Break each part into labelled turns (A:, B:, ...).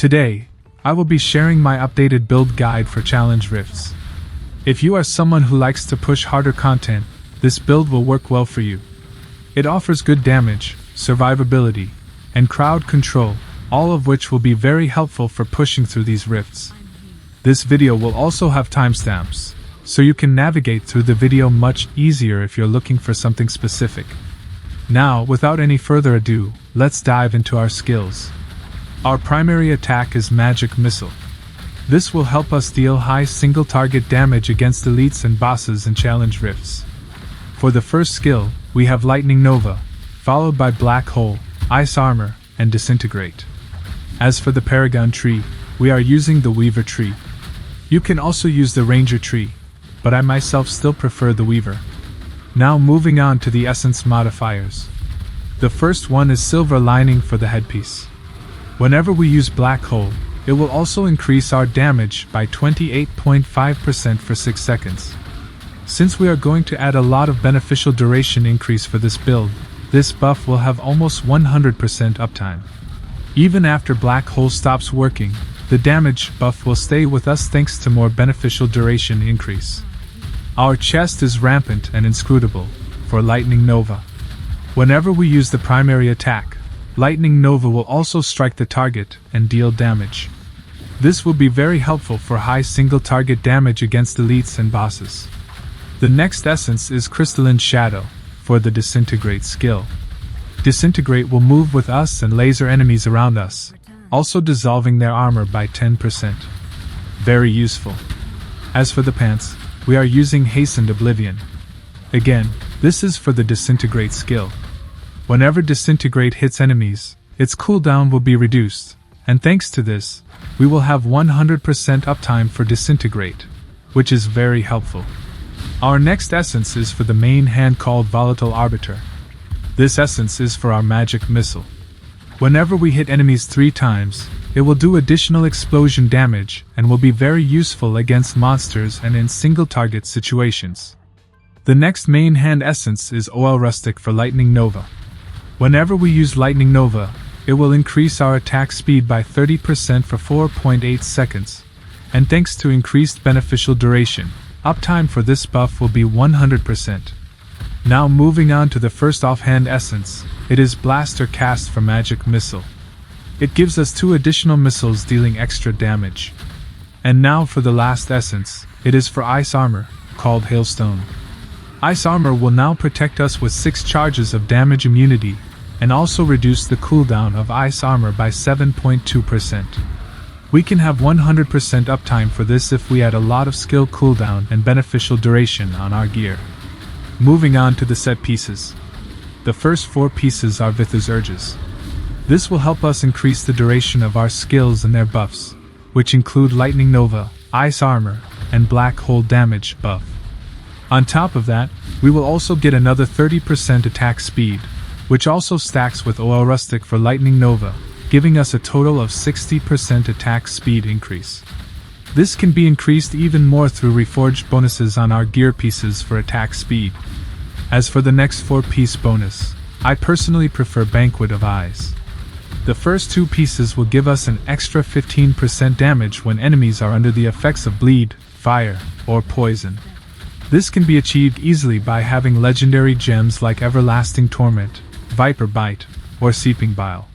A: Today, I will be sharing my updated build guide for challenge rifts. If you are someone who likes to push harder content, this build will work well for you. It offers good damage, survivability, and crowd control, all of which will be very helpful for pushing through these rifts. This video will also have timestamps, so you can navigate through the video much easier if you're looking for something specific. Now, without any further ado, let's dive into our skills. Our primary attack is Magic Missile. This will help us deal high single target damage against elites and bosses in challenge rifts. For the first skill, we have Lightning Nova, followed by Black Hole, Ice Armor, and Disintegrate. As for the Paragon tree, we are using the Weaver tree. You can also use the Ranger tree, but I myself still prefer the Weaver. Now moving on to the Essence modifiers. The first one is Silver Lining for the headpiece. Whenever we use Black Hole, it will also increase our damage by 28.5% for 6 seconds. Since we are going to add a lot of beneficial duration increase for this build, this buff will have almost 100% uptime. Even after Black Hole stops working, the damage buff will stay with us thanks to more beneficial duration increase. Our chest is rampant and inscrutable for Lightning Nova. Whenever we use the primary attack, Lightning Nova will also strike the target and deal damage. This will be very helpful for high single target damage against elites and bosses. The next essence is Crystalline Shadow for the Disintegrate skill. Disintegrate will move with us and laser enemies around us, also dissolving their armor by 10%. Very useful. As for the pants, we are using Hastened Oblivion. Again, this is for the Disintegrate skill. Whenever Disintegrate hits enemies, its cooldown will be reduced, and thanks to this, we will have 100% uptime for Disintegrate, which is very helpful. Our next essence is for the main hand called Volatile Arbiter. This essence is for our Magic Missile. Whenever we hit enemies 3 times, it will do additional explosion damage and will be very useful against monsters and in single target situations. The next main hand essence is OL Rustic for Lightning Nova. Whenever we use Lightning Nova, it will increase our attack speed by 30% for 4.8 seconds, and thanks to increased beneficial duration, uptime for this buff will be 100%. Now moving on to the first offhand essence, it is Blaster Cast for Magic Missile. It gives us 2 additional missiles dealing extra damage. And now for the last essence, it is for Ice Armor, called Hailstone. Ice Armor will now protect us with 6 charges of damage immunity, and also reduce the cooldown of Ice Armor by 7.2%. We can have 100% uptime for this if we add a lot of skill cooldown and beneficial duration on our gear. Moving on to the set pieces. The first 4 pieces are Vithu's Urges. This will help us increase the duration of our skills and their buffs, which include Lightning Nova, Ice Armor, and Black Hole damage buff. On top of that, we will also get another 30% attack speed, which also stacks with OL Rustic for Lightning Nova, giving us a total of 60% attack speed increase. This can be increased even more through reforged bonuses on our gear pieces for attack speed. As for the next 4-piece bonus, I personally prefer Banquet of Eyes. The first 2 pieces will give us an extra 15% damage when enemies are under the effects of bleed, fire, or poison. This can be achieved easily by having legendary gems like Everlasting Torment, Viper Bite, or Seeping Bile.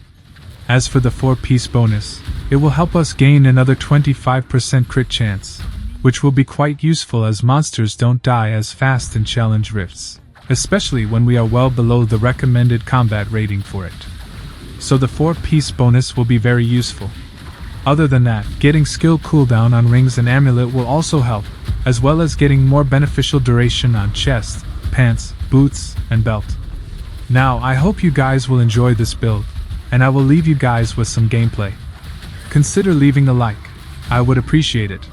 A: As for the 4-piece bonus, it will help us gain another 25% crit chance, which will be quite useful as monsters don't die as fast in challenge rifts, especially when we are well below the recommended combat rating for it. So the 4-piece bonus will be very useful. Other than that, getting skill cooldown on rings and amulet will also help, as well as getting more beneficial duration on chest, pants, boots, and belt. Now I hope you guys will enjoy this build, and I will leave you guys with some gameplay. Consider leaving a like, I would appreciate it.